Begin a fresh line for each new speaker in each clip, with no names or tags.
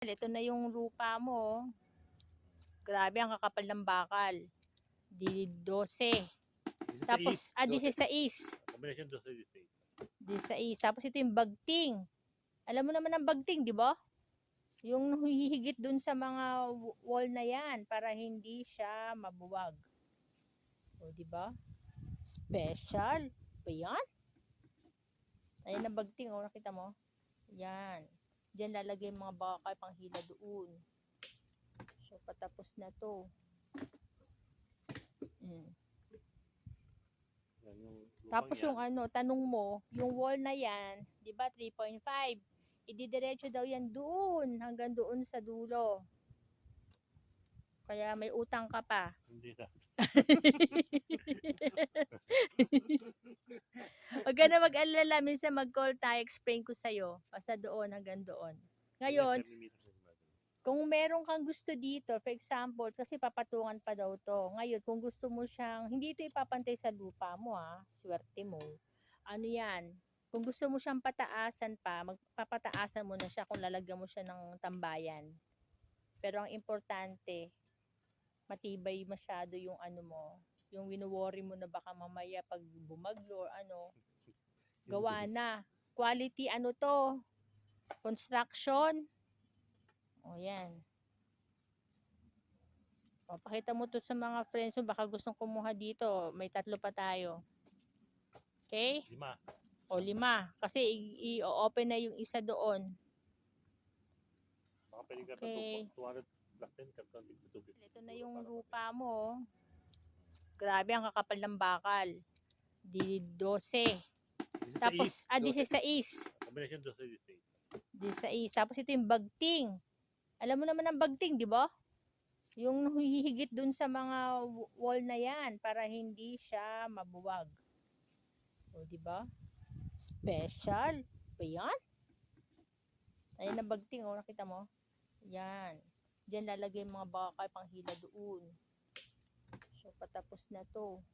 Ito na yung lupa mo. Grabe, ang kakapal ng bakal. Di 12. Tapos, 16.
Combination 12,
16. Tapos ito yung bagting. Alam mo naman ang bagting, di ba? Yung hihigit dun sa mga wall na yan para hindi siya mabuwag. O, di ba? Special. Ba yan? Ayan na bagting, o, nakita mo? Yan. Diyan lalagay mga bakal pang hila doon. So, patapos na to. Tapos yung tanong mo, yung wall na yan, di ba 3.5? Ididiretso daw yan doon, hanggang doon sa dulo. Kaya may utang ka pa.
Hindi na.
Huwag ka na mag-alala, minsan mag-call tayo, explain ko sa'yo. Basta doon, hanggang doon. Ngayon, kung meron kang gusto dito, for example, kasi papatungan pa daw to. Ngayon, kung gusto mo siyang, hindi ito ipapantay sa lupa mo swerte mo. Ano yan? Kung gusto mo siyang pataasan pa, magpapataasan mo na siya kung lalagyan mo siya ng tambayan. Pero ang importante, matibay masyado yung ano mo, yung wino-worry mo na baka mamaya pag bumagyo or ano, gawa na. Quality ano to? Construction. O yan. O, pakita mo to sa mga friends mo, baka gustong kumuha dito. May 3 pa tayo. Okay?
5.
O 5. Kasi i-open na yung isa doon.
Baka pwede ka
Okay.
200 plus 10 ka 250.
Ito na yung lupa mo. Grabe, ang kakapal ng bakal. Di 12. Tapos, 16.
Combination 12,
16. Tapos ito yung bagting. Alam mo naman ang bagting, di ba? Yung hihigit dun sa mga wall na yan para hindi siya mabuwag. O, di ba? Special. Ba yan? Ayan na bagting, o, nakita mo? Yan. Diyan lalagay mga bakal pang hila doon. So, patapos na to.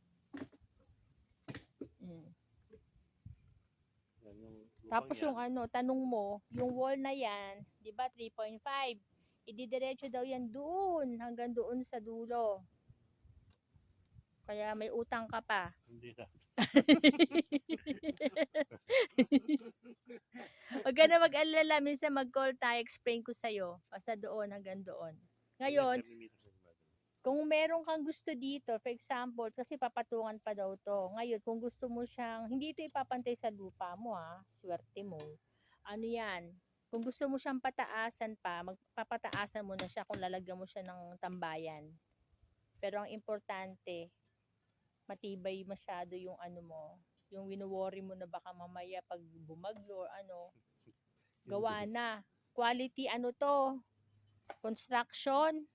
Tapos yung tanong mo, yung wall na yan, di ba 3.5? Ididiretso daw yan doon, hanggang doon sa dulo. Kaya may utang ka pa.
Hindi na.
Huwag ka na mag-alala, minsan mag-call tayo, explain ko sa'yo. Basta doon, hanggang doon. Ngayon, kung meron kang gusto dito, for example, kasi papatungan pa daw to. Ngayon, kung gusto mo siyang, hindi ito ipapantay sa lupa mo swerte mo. Ano yan? Kung gusto mo siyang pataasan pa, magpapataasan mo na siya kung lalagyan mo siya ng tambayan. Pero ang importante, matibay masyado yung ano mo, yung wino-worry mo na baka mamaya pag bumagyo or ano, gawa na. Quality ano to? Construction.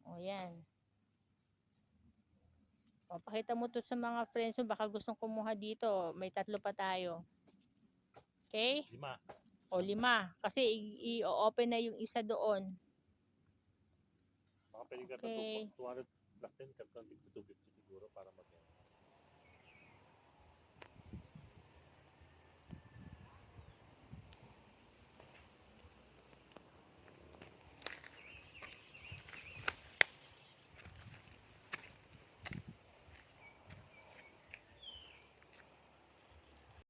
O yan. O, pakita mo to sa mga friends mo, baka gustong kumuha dito. May 3 pa tayo. Okay?
5.
O 5. Kasi i-open na yung isa doon.
Baka pwede ka
Okay.
200 plus 10 ka 250 siguro para mag